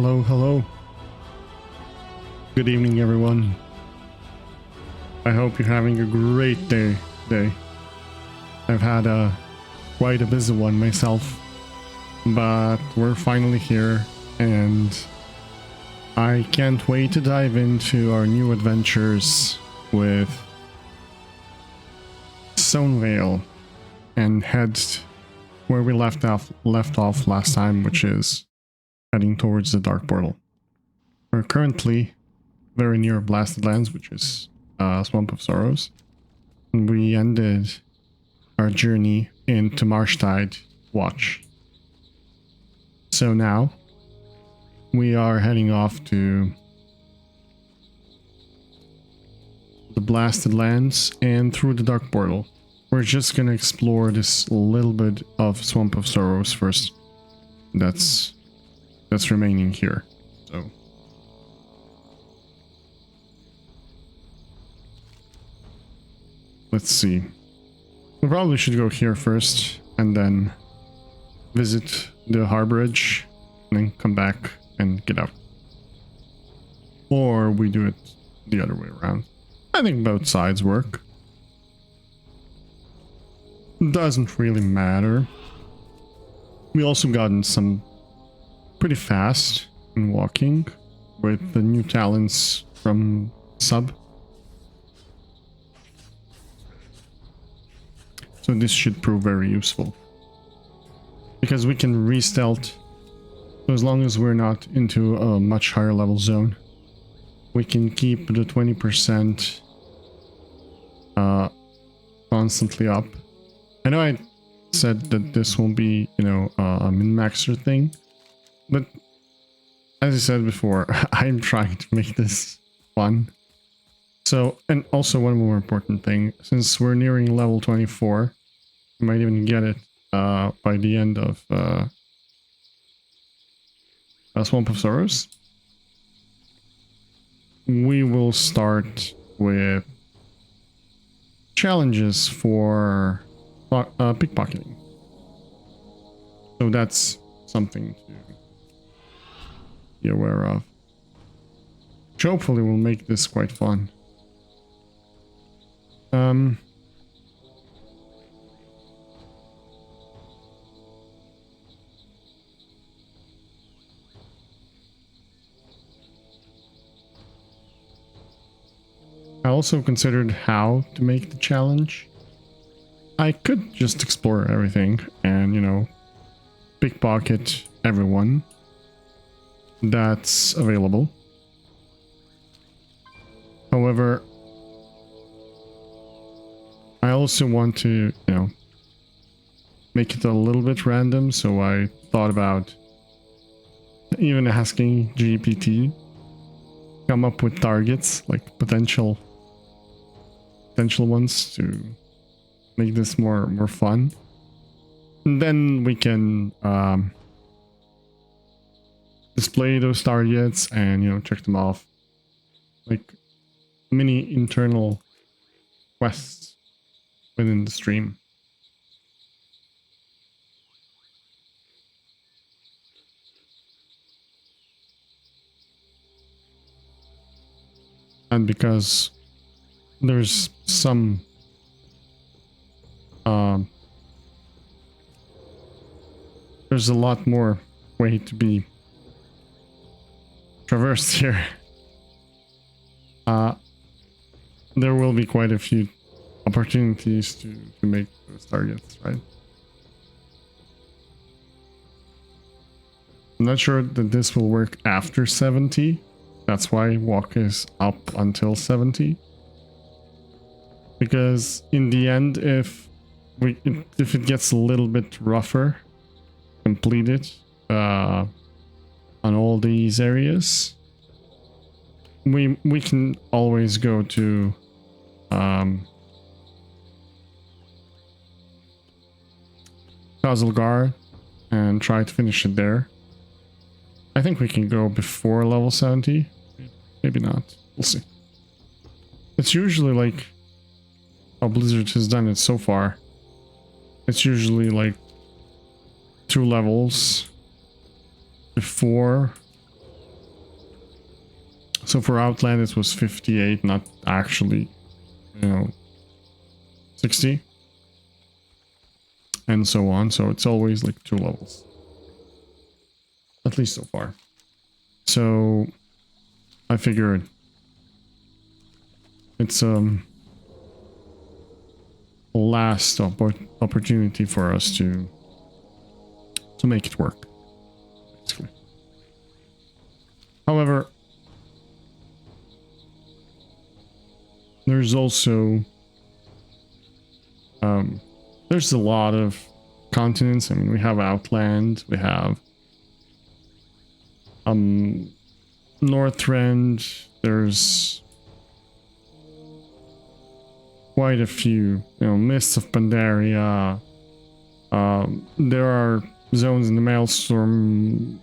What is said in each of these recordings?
Hello, hello. Good evening, everyone. I hope you're having a great day today. I've had quite a busy one myself, but we're finally here, and I can't wait to dive into our new adventures with Stonevale and head where we left off last time, which is heading towards the Dark Portal. We're currently very near Blasted Lands, which is Swamp of Sorrows. And we ended our journey into Marshtide Watch. So now we are heading off to the Blasted Lands and through the Dark Portal. We're just gonna explore this little bit of Swamp of Sorrows first. That's remaining here. So let's see. We probably should go here first and then visit the harborage and then come back and get out. Or we do it the other way around. I think both sides work. Doesn't really matter. We also gotten some pretty fast in walking with the new talents from Sub. So this should prove very useful. Because we can re-stealth. So as long as we're not into a much higher level zone, we can keep the 20% constantly up. I know I said that this won't be, a min-maxer thing. But as I said before, I'm trying to make this fun. So, and also one more important thing, since we're nearing level 24, we might even get it by the end of Swamp of Sorrows. We will start with challenges for pickpocketing. So that's something to be aware of. Which hopefully will make this quite fun. I also considered how to make the challenge. I could just explore everything and, pickpocket everyone that's available. However, I also want to, make it a little bit random, so I thought about even asking GPT come up with targets, like potential ones to make this more fun. And then we can display those targets and check them off, like mini internal quests within the stream. And because there's some there's a lot more way to be traversed here. There will be quite a few opportunities to make those targets, right? I'm not sure that this will work after 70. That's why walk is up until 70. Because in the end, if it gets a little bit rougher, complete it on all these areas, we can always go to Khazalgar and try to finish it there. I think we can go before level 70. Maybe not. We'll see. It's usually like how Blizzard has done it so far. It's usually like 2 levels before So for Outland it was 58, not actually, 60. And so on. So it's always like 2 levels. At least so far. So I figured it's last opportunity for us to make it work, basically. However, there's also there's a lot of continents. I mean, we have Outland, we have Northrend, there's quite a few, Mists of Pandaria. There are zones in the Maelstrom,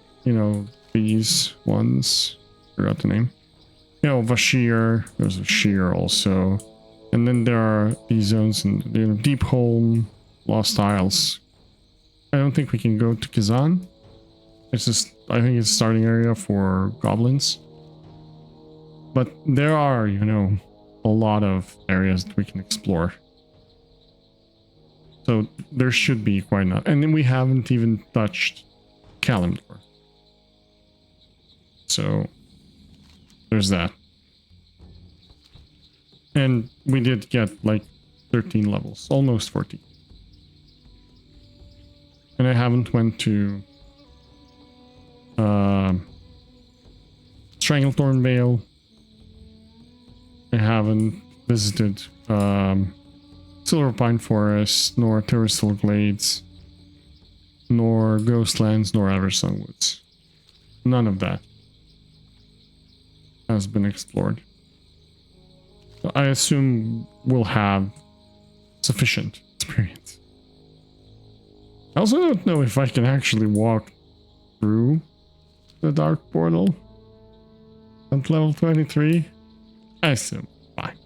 these ones. Forgot the name. Vashir. There's a Sheer also. And then there are these zones in Deepholm, Lost Isles. I don't think we can go to Kazan. It's just, I think it's a starting area for goblins. But there are, a lot of areas that we can explore. So there should be quite enough. And then we haven't even touched Kalimdor. So there's that. And we did get like 13 levels, almost 14. And I haven't went to Stranglethorn Vale. I haven't visited Silverpine Forest, nor Terrastal Glades, nor Ghostlands, nor Eversong Woods. None of that has been explored. So I assume we'll have sufficient experience. I also don't know if I can actually walk through the Dark Portal at level 23. I assume fine.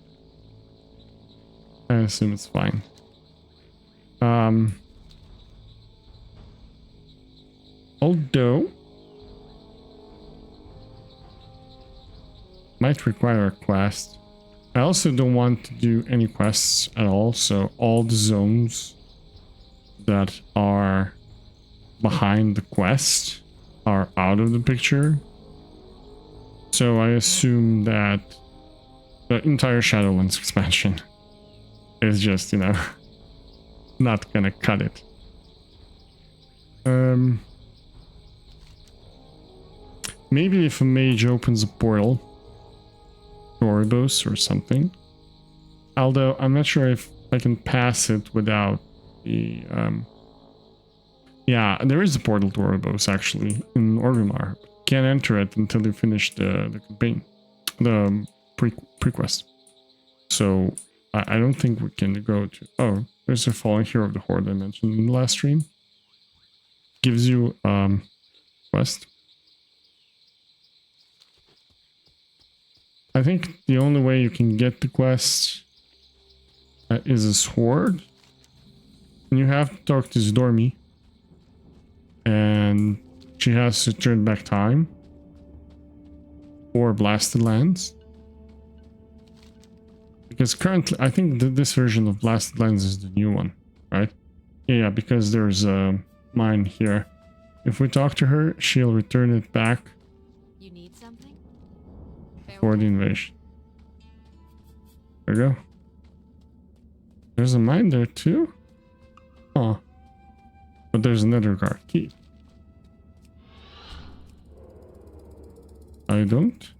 I assume it's fine. Although might require a quest. I also don't want to do any quests at all, so all the zones that are behind the quest are out of the picture. So I assume that the entire Shadowlands expansion is just, not gonna cut it. Maybe if a mage opens a portal, Oribos or something. Although I'm not sure if I can pass it without the yeah, there is a portal to Oribos actually in Orgrimmar. Can't enter it until you finish the campaign, the pre-quest. So I don't think we can go to. Oh, there's a Fallen Hero of the Horde I mentioned in the last stream. Gives you quest. I think the only way you can get the quest is a sword. And you have to talk to Zdormi. And she has to turn back time. Or Blasted Lands. Because currently, I think this version of Blasted Lands is the new one, right? Yeah, because there's a mine here. If we talk to her, she'll return it back. You need something? For the invasion. There we go. There's a mine there too? Oh. But there's another guard key. I don't.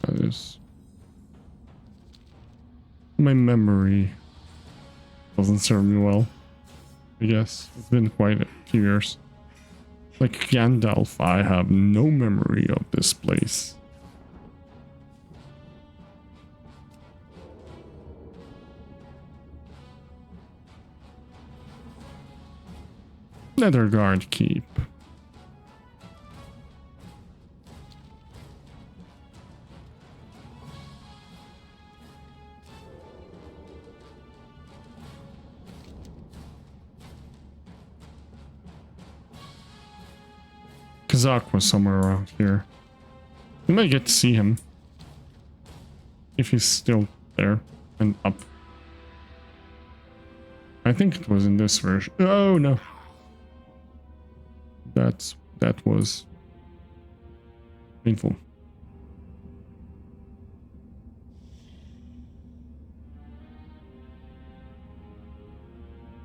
That is. My memory doesn't serve me well. I guess it's been quite a few years. Like Gandalf, I have no memory of this place. Netherguard Keep. Kazakh was somewhere around here. We might get to see him. If he's still there and up. I think it was in this version. Oh no. That was painful.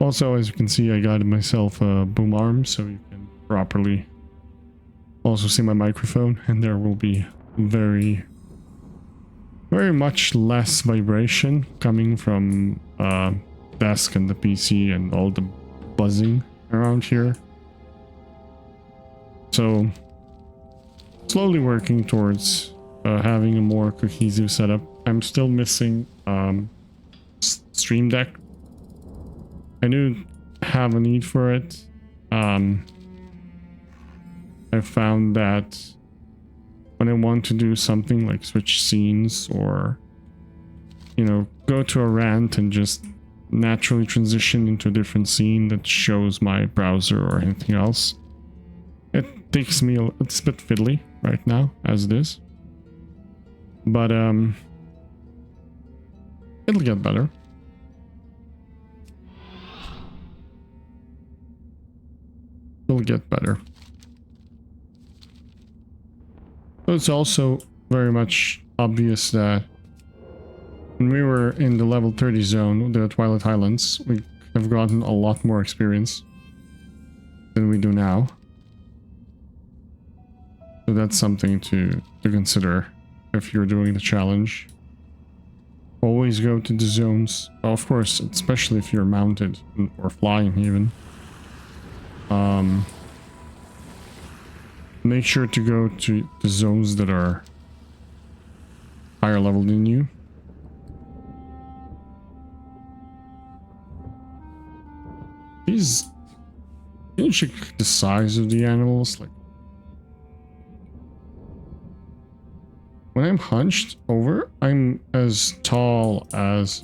Also, as you can see, I got myself a boom arm so you can properly also see my microphone, and there will be very much less vibration coming from desk and the PC and all the buzzing around here. So slowly working towards having a more cohesive setup. I'm still missing Stream Deck. I do have a need for it. I found that when I want to do something like switch scenes or, you know, go to a rant and just naturally transition into a different scene that shows my browser or anything else, it takes me it's a bit fiddly right now as it is, but it'll get better. It'll get better. But it's also very much obvious that when we were in the level 30 zone, the Twilight Highlands, we have gotten a lot more experience than we do now. So that's something to consider if you're doing the challenge. Always go to the zones. Of course, especially if you're mounted or flying even. Make sure to go to the zones that are higher level than you. These, can you check the size of the animals? Like, when I'm hunched over, I'm as tall as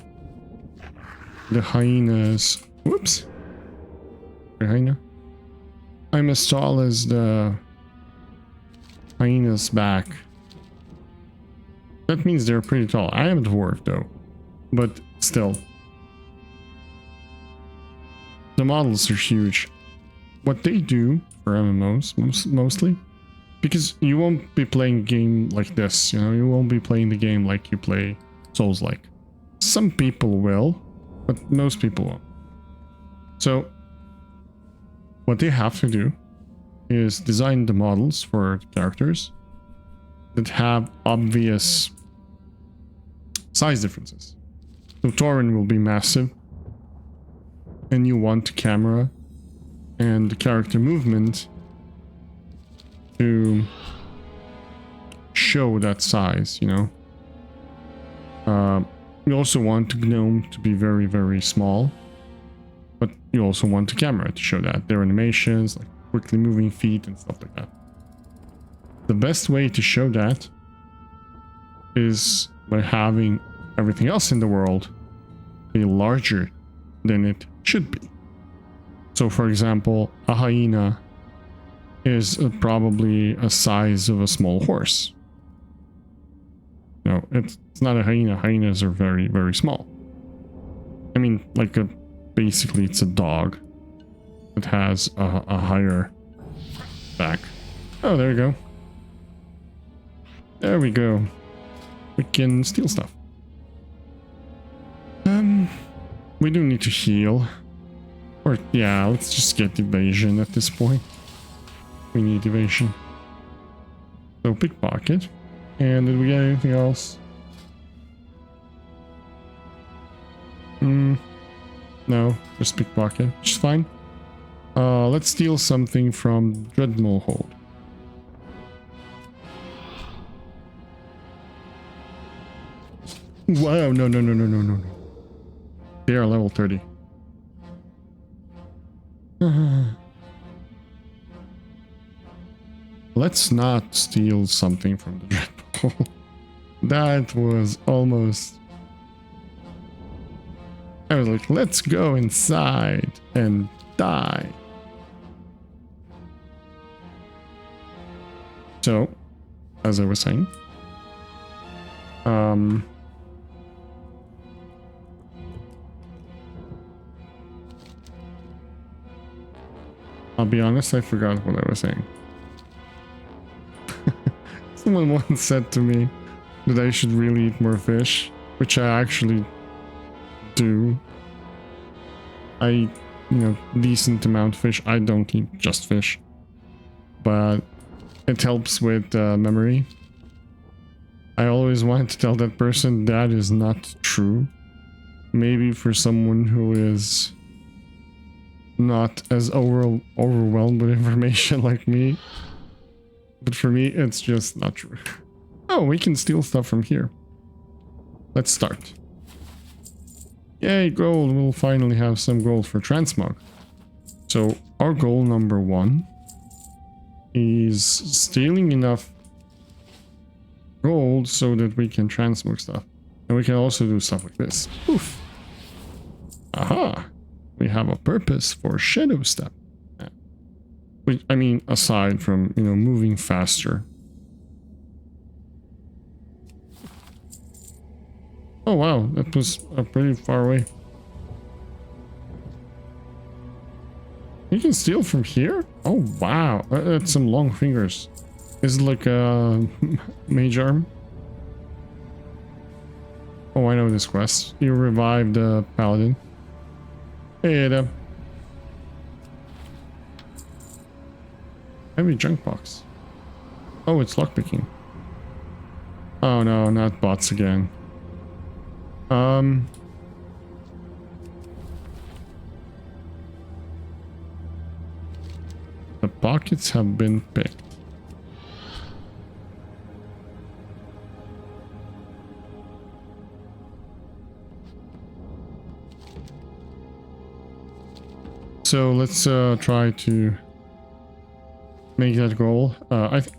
the hyenas. Whoops. The hyena. I'm as tall as the hyena's back. That means they're pretty tall. I am a dwarf though, but still. The models are huge. What they do for MMOs, mostly, because you won't be playing a game like this, you know, you won't be playing the game like you play Souls-like. Some people will, but most people won't. So, what they have to do is design the models for the characters that have obvious size differences. So Tauren will be massive, and you want the camera and the character movement to show that size, you know. You also want the gnome to be very, very small, but you also want the camera to show that. Their animations, like quickly moving feet and stuff like that. The best way to show that is by having everything else in the world be larger than it should be. So for example, a hyena is probably a size of a small horse. No, it's not a hyena. Hyenas are very, very small. I mean, like basically it's a dog that has a higher back. Oh, there you go. There we go. We can steal stuff. We do need to heal. Or, yeah, let's just get evasion at this point. We need evasion. So, pickpocket. And did we get anything else? No, just pickpocket, which is fine. Let's steal something from Draenor Hold. Wow, no. They are level 30. Let's not steal something from the Draenor. That was almost... I was like, let's go inside and die. So, as I was saying, I'll be honest, I forgot what I was saying. Someone once said to me that I should really eat more fish, which I actually do. I eat, decent amount of fish. I don't eat just fish, but it helps with memory. I always wanted to tell that person that is not true. Maybe for someone who is not as overwhelmed with information like me. But for me, it's just not true. Oh, we can steal stuff from here. Let's start. Yay, gold. We'll finally have some gold for transmog. So our goal number 1 is stealing enough gold so that we can transmog stuff. And we can also do stuff like this. Poof. Aha. We have a purpose for Shadow Step. I mean, aside from, moving faster. Oh wow, that was pretty far away. You can steal from here? Oh wow, that's some long fingers. Is it like a mage arm? Oh, I know this quest. You revived the paladin. Hey there. Heavy junk box. Oh, it's lockpicking. Oh no, not bots again. The pockets have been picked. So let's try to make that goal. I think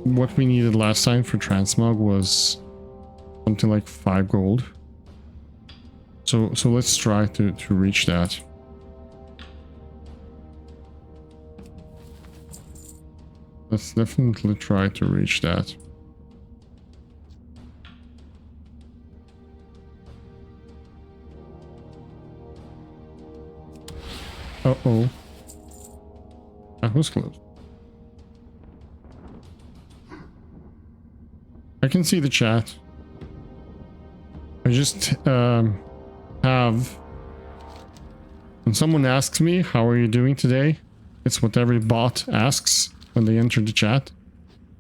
what we needed last time for transmog was something like 5 gold. So let's try to reach that. Let's definitely try to reach that. Uh-oh. That was close. I can see the chat. I just have... When someone asks me, how are you doing today? It's what every bot asks when they enter the chat.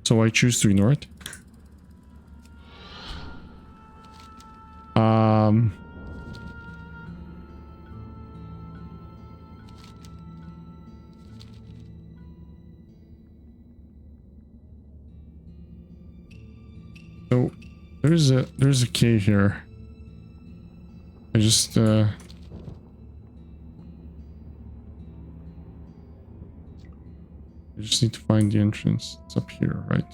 So I choose to ignore it. So there's a key here. I just need to find the entrance. It's up here, right?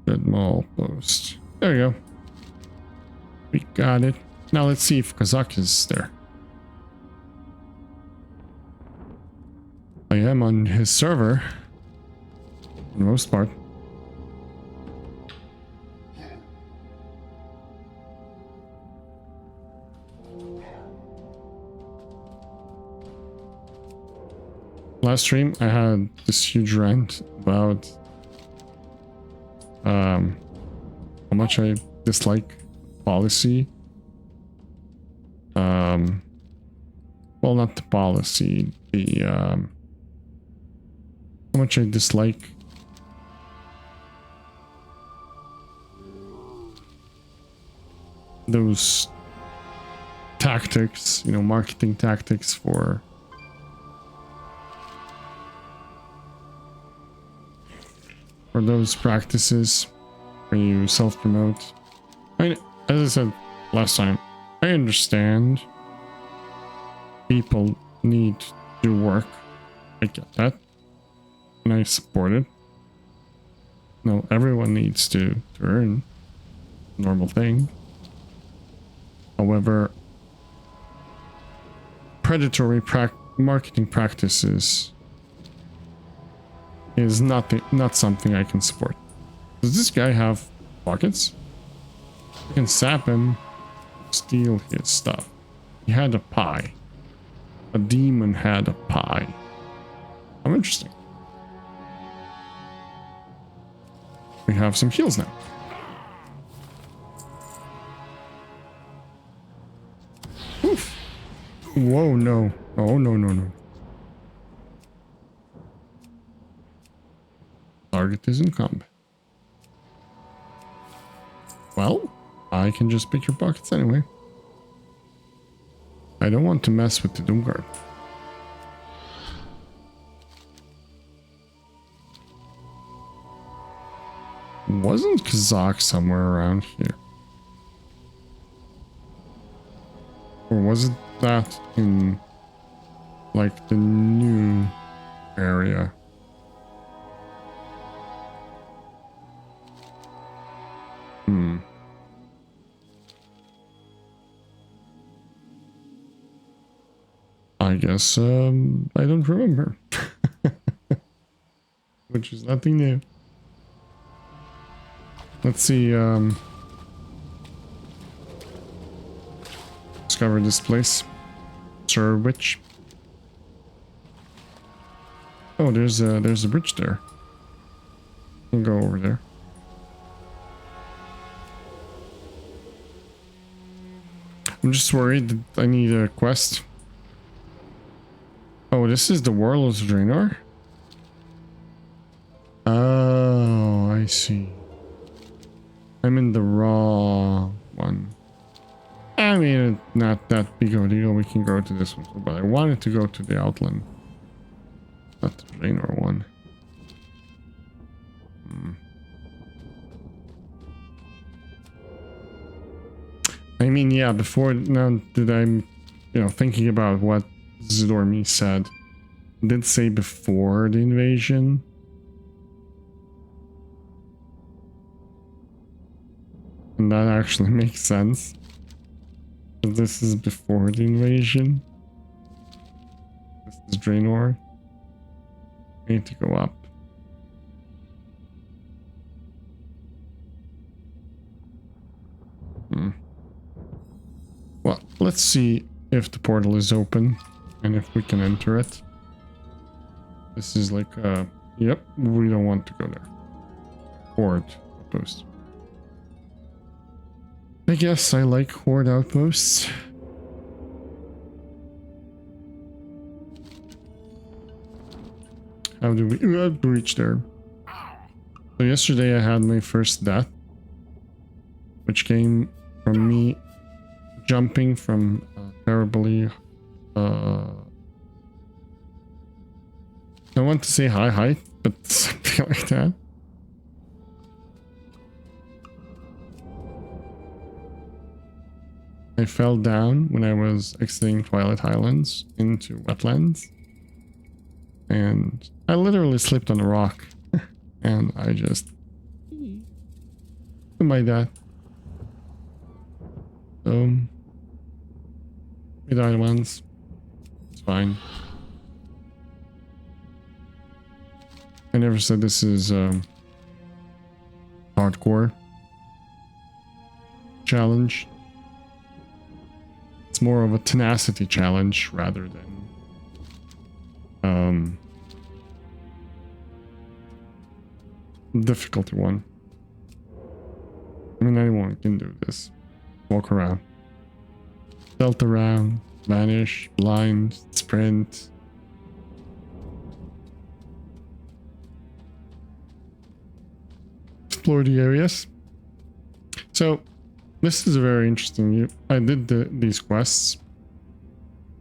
Red Mall post. There we go. We got it. Now let's see if Kazak is there. I am on his server. For the most part. Last stream, I had this huge rant about how much I dislike policy. Well, not the policy, the how much I dislike those tactics, marketing tactics for those practices where you self-promote. As I said last time, I understand people need to do work. I get that. And I support it. No, everyone needs to earn. Normal thing. However, predatory marketing practices is not something I can support. Does this guy have pockets? I can sap him, steal his stuff. He had a pie. A demon had a pie. How interesting. We have some heals now. Oof. Whoa, no. Oh, no, no, no. Target is in combat. Well, I can just pick your pockets anyway. I don't want to mess with the Doomguard. Wasn't Kazakh somewhere around here? Or was it that in like the new area? I guess I don't remember. Which is nothing new. Let's see, discover this place. Sir Witch. Oh, there's a bridge there. We'll go over there. I'm just worried that I need a quest. Oh, this is the World of Draenor? Oh, I see. I'm in the wrong one. I mean, not that big of a deal. We can go to this one, but I wanted to go to the Outland. Not the Draenor one. I mean, yeah, before now that I'm, thinking about what Zidormi said, did say before the invasion. And that actually makes sense. This is before the invasion. This is Draenor. I need to go up. Well, let's see if the portal is open and if we can enter it. This is like yep, we don't want to go there. Horde outpost. I guess I like Horde outposts. How do we have to reach there? So yesterday I had my first death, which came from me jumping from terribly I want to say high height, but something like that. I fell down when I was exiting Twilight Highlands into wetlands, and I literally slipped on a rock and I just to my death. We died once. It's fine. I never said this is hardcore challenge. It's more of a tenacity challenge rather than difficulty one. I mean, anyone can do this. Walk around. Stealth around, vanish, blind, sprint. Explore the areas. So, this is very interesting. I did these quests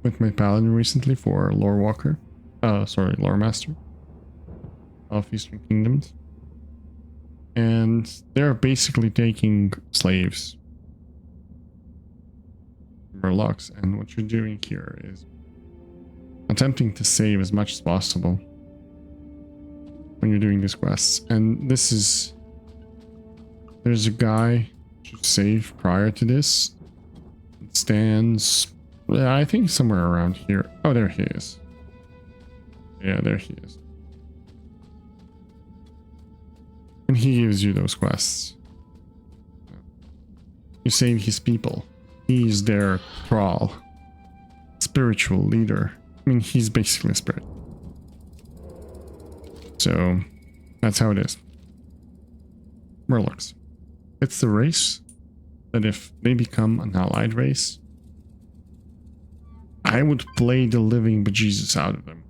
with my paladin recently for Lore Walker. Lore Master of Eastern Kingdoms. And they're basically taking slaves. Murlocs, and what you're doing here is attempting to save as much as possible when you're doing these quests. And this is, there's a guy to save prior to this. It stands, I think somewhere around here. Oh, there he is. Yeah, there he is. And he gives you those quests. You save his people. He's their thrall. Spiritual leader. I mean, he's basically a spirit. So, that's how it is. Murlocs. It's the race that if they become an allied race, I would play the living bejesus out of them.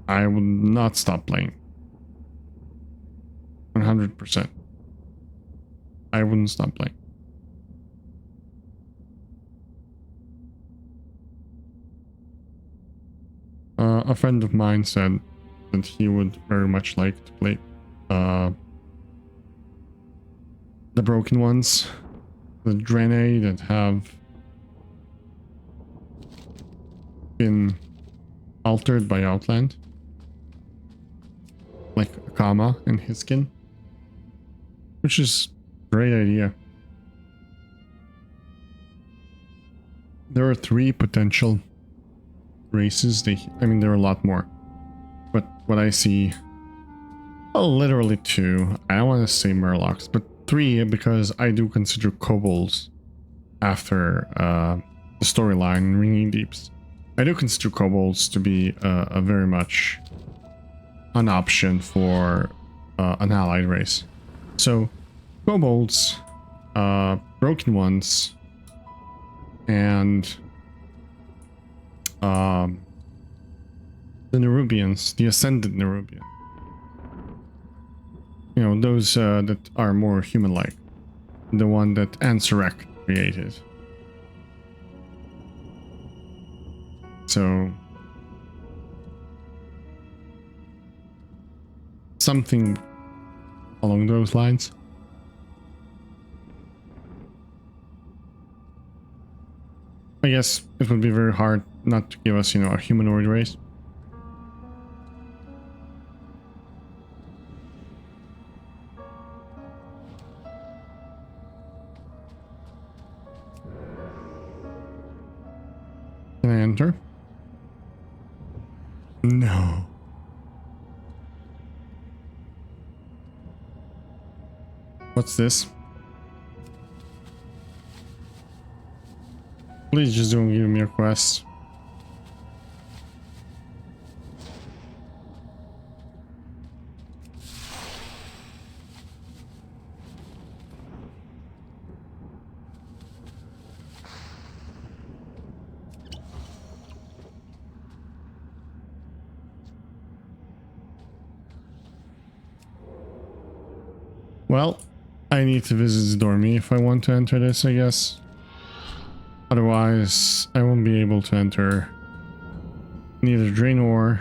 I would not stop playing. 100%. I wouldn't stop playing. A friend of mine said that he would very much like to play the broken ones, the Draenor that have been altered by Outland, like Akama and his skin, which is a great idea. There are 3 potential races. I mean, there are a lot more, but what I see, well, literally 2. I don't want to say Murlocs, but 3 because I do consider kobolds after the storyline Ringing Deeps. I do consider kobolds to be a very much an option for an allied race. So kobolds, broken ones, and the Nerubians, the Ascended Nerubian. You know, those that are more human-like. The one that Ansurek created. So, something along those lines. I guess it would be very hard not to give us, you know, a humanoid race. Can I enter? No. What's this? Please just don't give me a quest. Well, I need to visit Dormy if I want to enter this, I guess. Otherwise, I won't be able to enter neither Draenor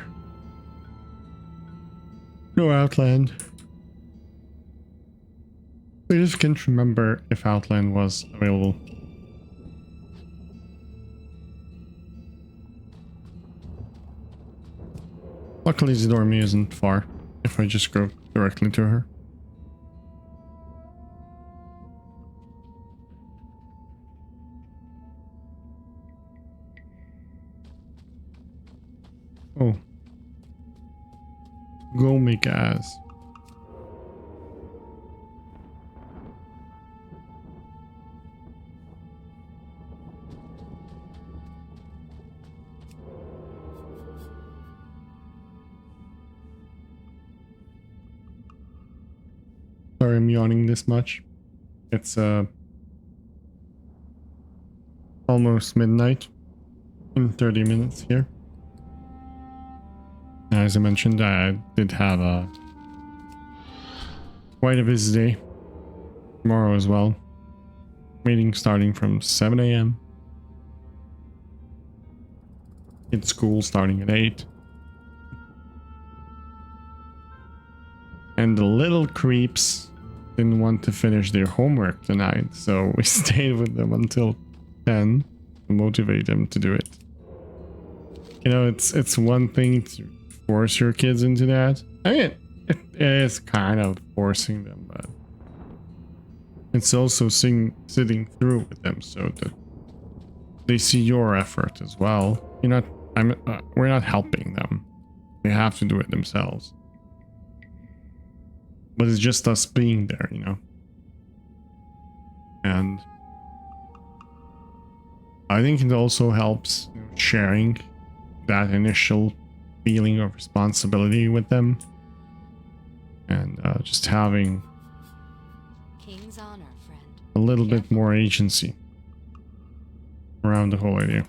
nor Outland. I just can't remember if Outland was available. Luckily, Dormy isn't far if I just go directly to her. Oh. Go make ass. Sorry I'm yawning this much. It's almost midnight in 30 minutes here. As I mentioned, I did have quite a busy day tomorrow as well. Meeting starting from 7 a.m. Kids' school starting at 8. And the little creeps didn't want to finish their homework tonight, so we stayed with them until 10 to motivate them to do it. You know, it's one thing to force your kids into that. I mean, it is kind of forcing them, but it's also sitting through with them so that they see your effort as well. You're not, we're not helping them. They have to do it themselves. but it's just us being there, you know. And I think it also helps, you know, sharing that initial feeling of responsibility with them, and just having King's honor, friend. a little bit more agency around the whole idea.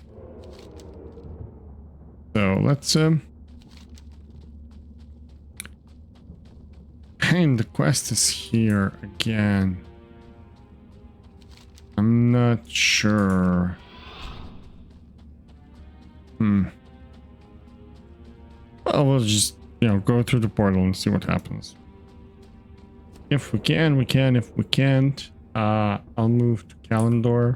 So let's and the quest is here again. I'm not sure. Well, we'll just, you know, go through the portal and see what happens. If we can, we can. If we can't, I'll move to Kalendor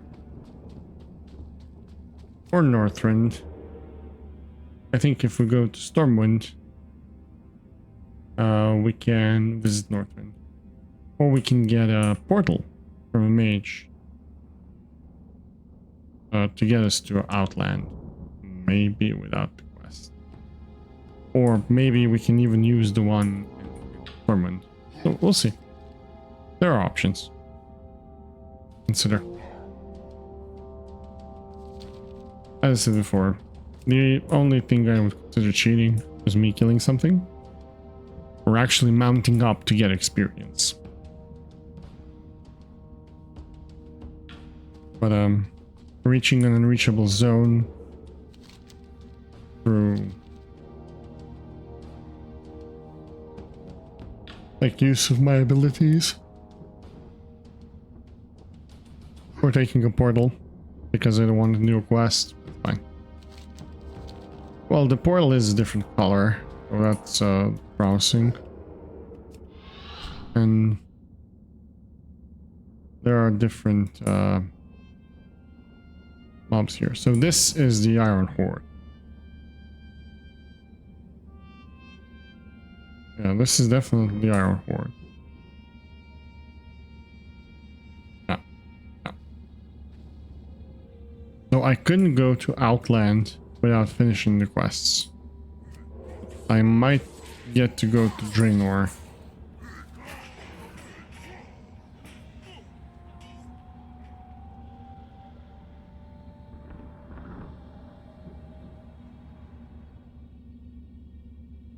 or Northrend. I think if we go to Stormwind, we can visit Northrend, or we can get a portal from a mage to get us to Outland, maybe without the quest, or maybe we can even use the one in Stormwind. So we'll see. There are options. Consider. As I said before, the only thing I would consider cheating is me killing something, or actually mounting up to get experience. But reaching an unreachable zone through like use of my abilities, or taking a portal because I don't want a new quest, fine. Well, the portal is a different color, so that's promising. And there are different mobs here. So this is the Iron Horde. Yeah, this is definitely the Iron Horde. Yeah. Yeah. So I couldn't go to Outland without finishing the quests. I might get to go to Draenor.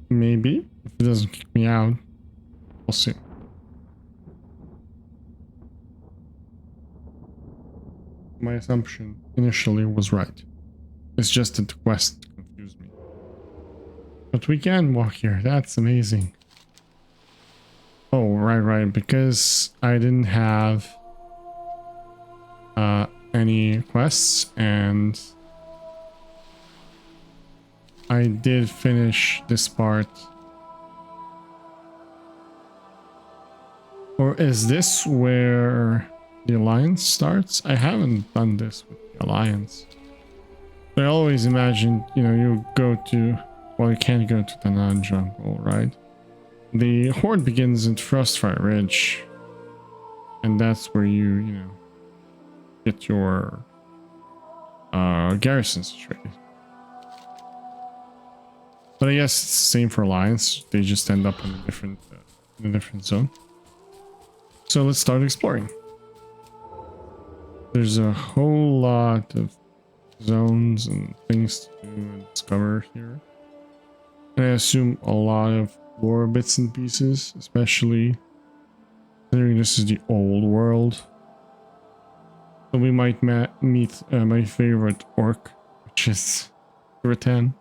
Maybe, if it doesn't kick me out. We'll see. My assumption initially was right. It's just that the quest confused me. But we can walk here. That's amazing. Oh, right. Because I didn't have any quests, and I did finish this part. Or is this where the Alliance starts? I haven't done this with the Alliance. I always imagined, you know, you go to... Well, you can't go to the non-jungle, right? The Horde begins at Frostfire Ridge. And that's where you know, get your garrisons situated. But I guess it's the same for Alliance. They just end up in a different zone. So let's start exploring. There's a whole lot of zones and things to do and discover here. And I assume a lot of lore bits and pieces, especially considering this is the old world. So we might meet my favorite orc, which is Rattan.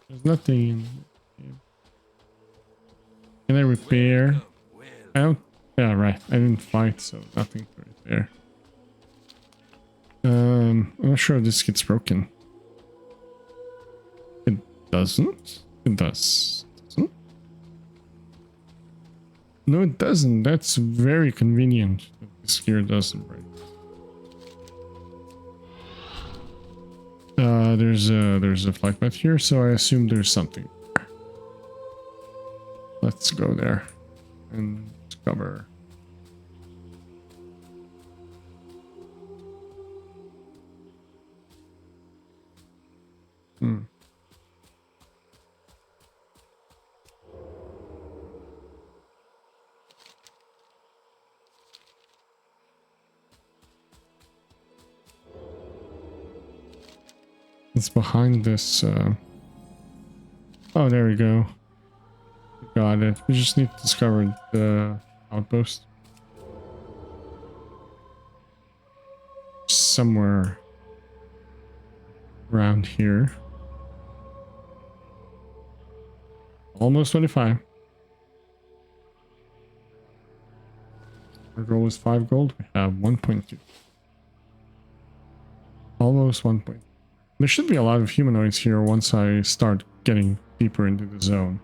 There's nothing in here. Can I repair? I don't... Yeah, right. I didn't fight, so nothing to repair. I'm not sure if this gets broken. It doesn't? It does. Doesn't? No, it doesn't. That's very convenient. This gear doesn't break. There's a flight path here, so I assume there's something. Let's go there and discover. Hmm. It's behind this. Oh, there we go. Got it. We just need to discover the outpost. Somewhere around here. Almost 25. Our goal is 5 gold. We have 1.2. Almost 1. There should be a lot of humanoids here once I start getting deeper into the zone.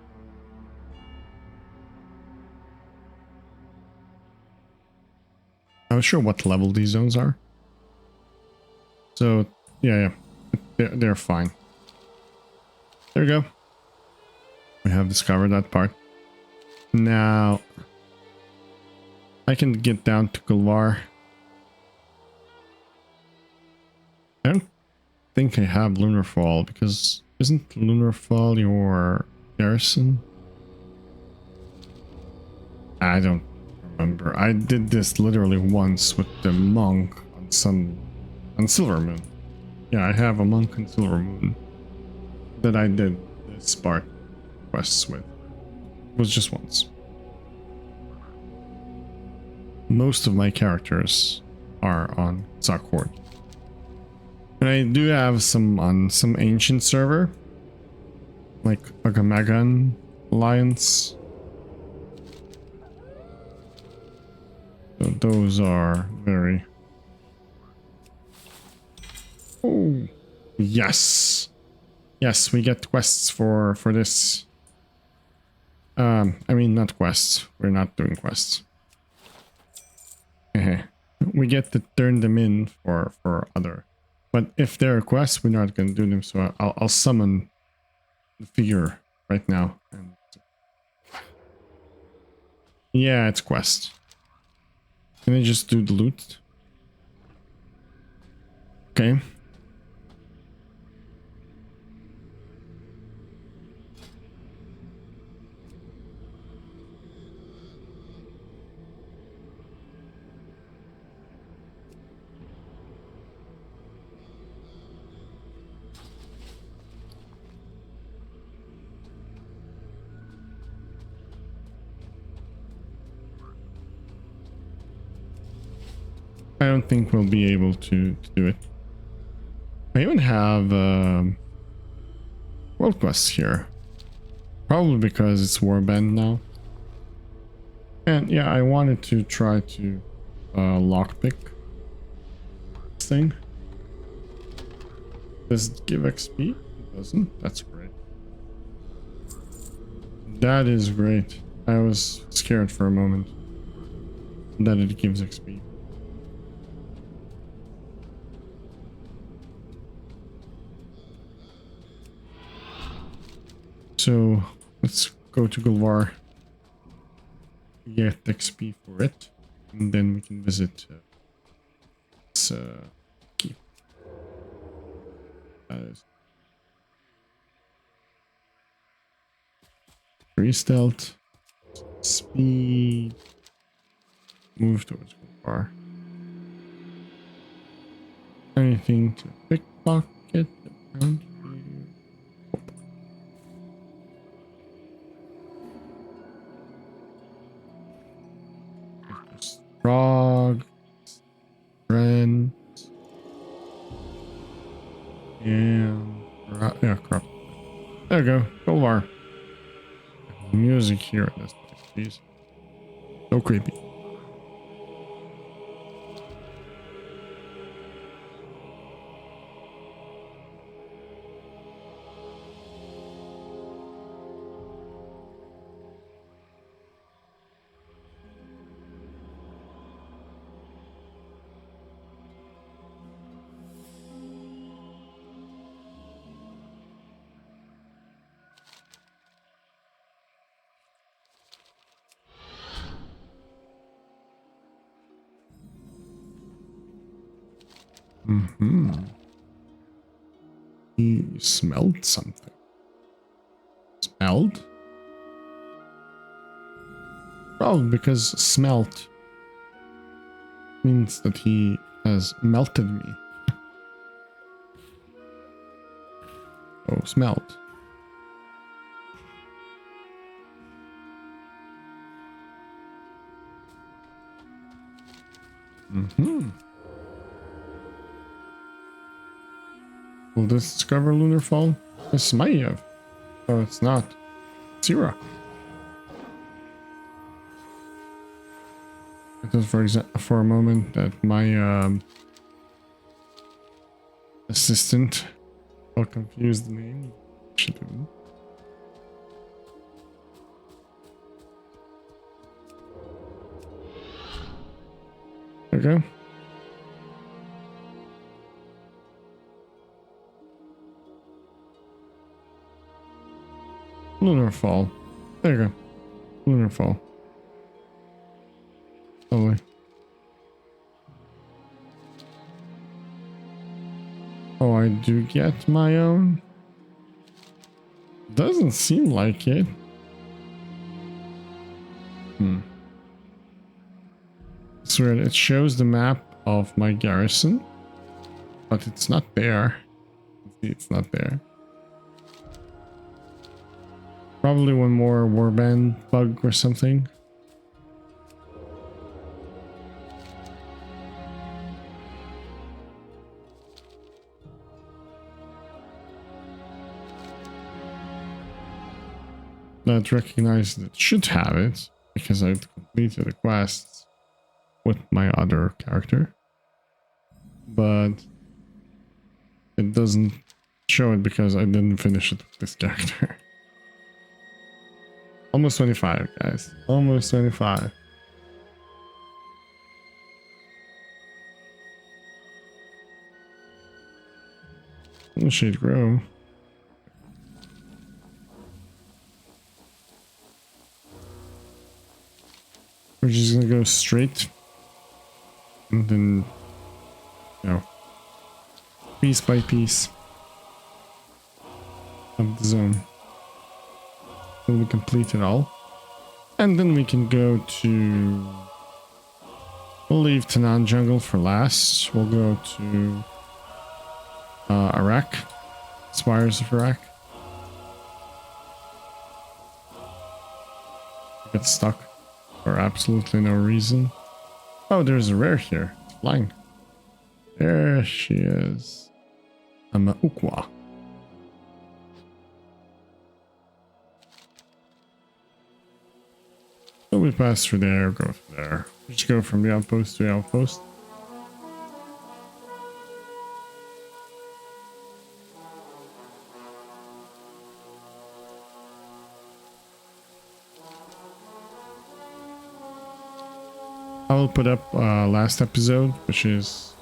I'm not sure what level these zones are. So, yeah. They're fine. There we go. We have discovered that part. Now, I can get down to Gulvar. I don't think I have Lunar Fall, because isn't Lunar Fall your garrison? I don't remember. I did this literally once with the monk on Silver Moon. Yeah, I have a monk on Silver Moon that I did the Spark quests with. It was just once. Most of my characters are on Sarkord. And I do have some on some ancient server, like Agamagan Alliance. So those are very... Oh, yes. Yes, we get quests for this. I mean, not quests. We're not doing quests. We get to turn them in for other. But if they're quests, we're not going to do them. So I'll summon the figure right now. And yeah, it's quest. Can I just do the loot? Okay. I don't think we'll be able to do it. I even have world quests here. Probably because it's warband now. And yeah, I wanted to try to lockpick this thing. Does it give XP? It doesn't. That's great. That is great. I was scared for a moment that it gives XP. So let's go to Gulvar, get XP for it, and then we can visit this keep. Free stealth, speed, move towards Gulvar. Anything to pickpocket around here? Frog, friend, and yeah, crap. There we go. Gulvar. Music here in this place, jeez. So creepy. He smelled something. Smelled? Probably because smelt means that he has melted me. Oh, smelt. Will this discover lunar fall? This might have. Oh, it's not. Zero. I thought for a moment that my assistant got confused the name. She didn't. Okay. Lunar fall. There you go. Lunar fall. Lovely. Oh, I do get my own? Doesn't seem like it. It's weird. It shows the map of my garrison, but it's not there. It's not there. Probably one more warband bug or something. That recognized it should have it because I've completed the quests with my other character, but it doesn't show it because I didn't finish it with this character. Almost 25, guys. Almost 25. When should it grow? We're just gonna go straight. And then, you know, piece by piece of the zone. Then we complete it all. And then we can go to... We'll leave Tanan Jungle for last. We'll go to Iraq. Spires of Iraq. Get stuck for absolutely no reason. Oh, there's a rare here. It's flying. There she is. Ukwa. So we pass through there, go through there. We just go from the outpost to the outpost. I will put up last episode, which is,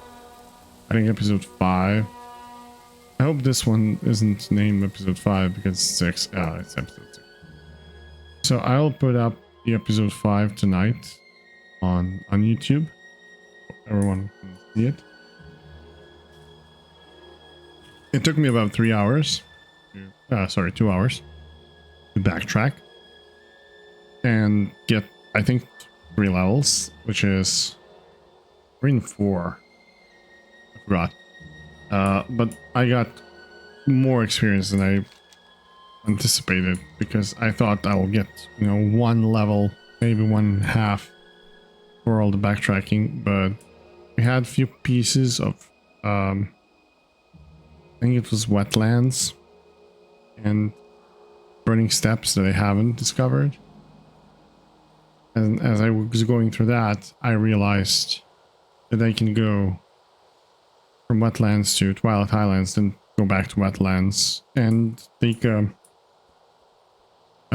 I think, episode 5. I hope this one isn't named episode 5 because it's 6. It's episode 6. So I'll put up the episode 5 tonight on YouTube. Everyone can see it. It took me about 3 hours. 2 hours to backtrack and get, I think, 3 levels, which is 3 and 4. I forgot. But I got more experience than I anticipated because I thought I will get, 1 level, maybe 1.5 for all the backtracking, but we had a few pieces of, I think it was wetlands and burning steps that I haven't discovered. And as I was going through that, I realized that I can go from wetlands to Twilight Highlands, then go back to wetlands and take a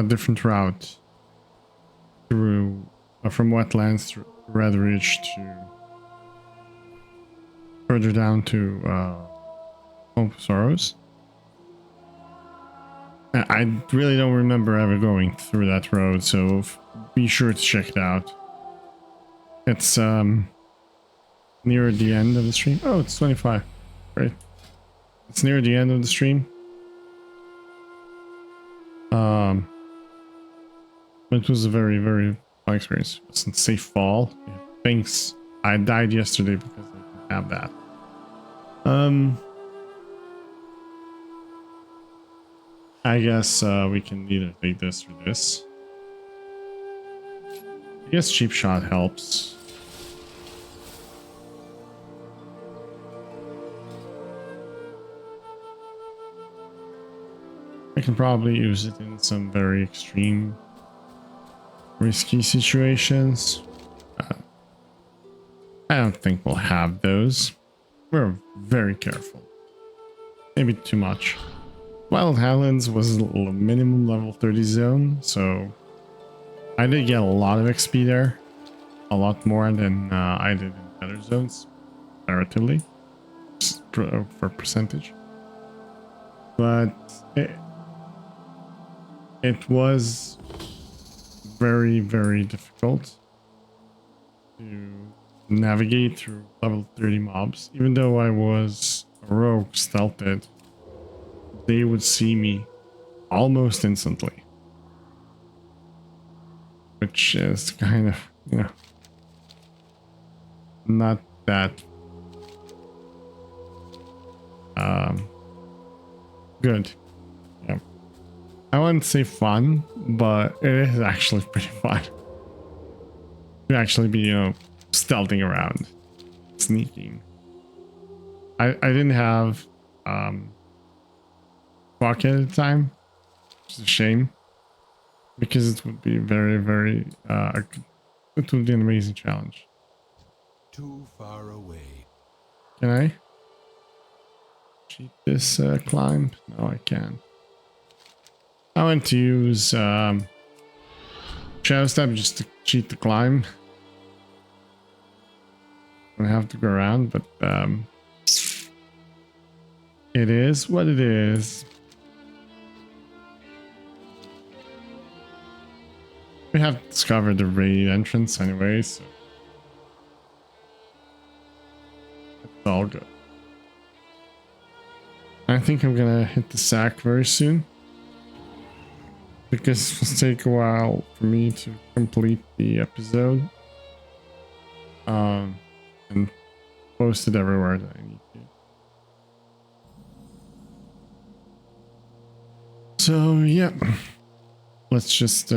different route through from wetlands to Red Ridge to further down to Hope of Sorrows. I really don't remember ever going through that road, so be sure to check it out. It's near the end of the stream. Oh, it's 25. Great. It's near the end of the stream. But it was a very, very fun experience. It wasn't safe fall. Yeah, thanks. I died yesterday because I didn't have that. I guess we can either take this or this. I guess cheap shot helps. I can probably use it in some very extreme, risky situations. I don't think we'll have those. We're very careful. Maybe too much. Wild Highlands was a minimum level 30 zone, so I did get a lot of XP there. A lot more than I did in other zones, comparatively, for percentage. But it was very, very difficult to navigate through level 30 mobs. Even though I was a rogue stealthed, they would see me almost instantly. Which is kind of, you know, not that good. Yeah. I wouldn't say fun, but it is actually pretty fun. To actually be, you know, stealthing around, sneaking. I didn't have pocket at the time, which is a shame, because it would be very, very it would be an amazing challenge. Too far away. Can I cheat this climb? No, I can't. I went to use Shadow Step just to cheat the climb. I have to go around, but it is what it is. We have discovered the raid entrance anyway, so it's all good. I think I'm gonna hit the sack very soon, because it will take a while for me to complete the episode and post it everywhere that I need to. So yeah, let's just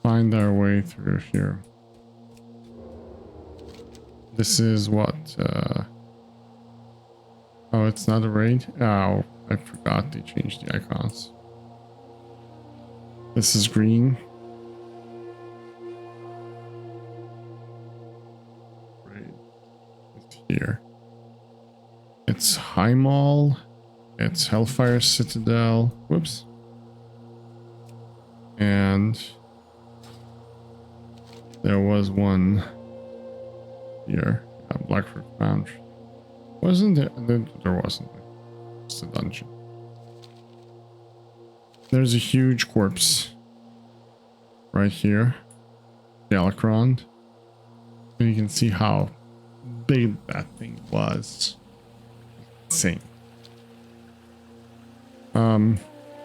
find our way through here. This is what oh, it's not a raid. Oh, I forgot they changed the icons. This is green. Raid. It's here. It's High Mall. It's Hellfire Citadel. Whoops. And there was one here. Blackford Foundry. Wasn't there? There wasn't. It's a dungeon. There's a huge corpse right here. Galacron. And you can see how big that thing was. Insane.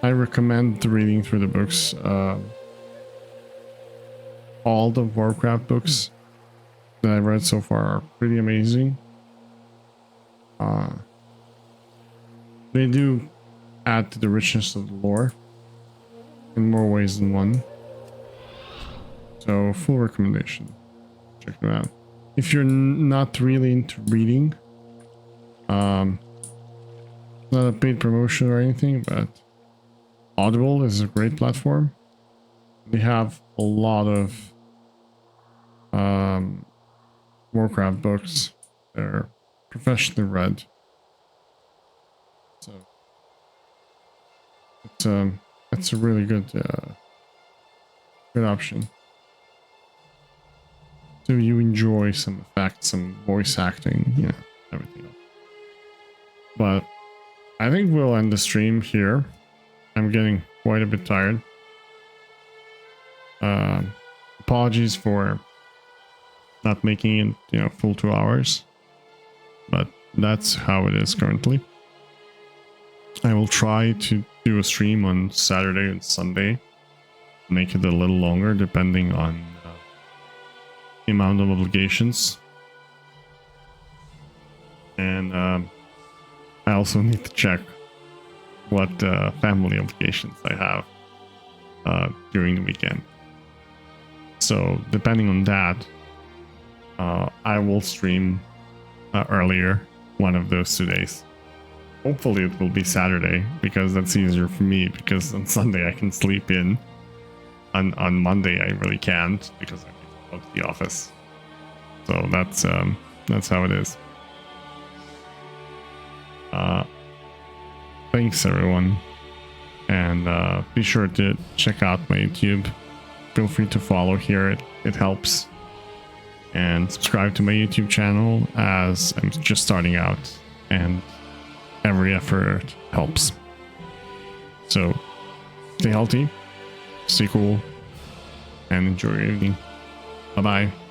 I recommend reading through the books. All the Warcraft books that I've read so far are pretty amazing. They do add to the richness of the lore in more ways than one. So full recommendation. Check it out. If you're not really into reading, not a paid promotion or anything, but Audible is a great platform. They have a lot of Warcraft books. They're professionally read. So it's a really good option. So you enjoy some effects, some voice acting, you know, everything else. But I think we'll end the stream here. I'm getting quite a bit tired. Apologies for not making it, you know, full 2 hours. But that's how it is currently. I will try to do a stream on Saturday and Sunday, make it a little longer depending on the amount of obligations. And I also need to check what family obligations I have during the weekend. So depending on that, I will stream earlier one of those 2 days. Hopefully it will be Saturday, because that's easier for me, because on Sunday I can sleep in. On Monday I really can't, because I need to go to the office. So that's how it is. Thanks everyone, and be sure to check out my YouTube. Feel free to follow here, it helps. And subscribe to my YouTube channel, as I'm just starting out and every effort helps. So stay healthy, stay cool, and enjoy your evening. Bye bye.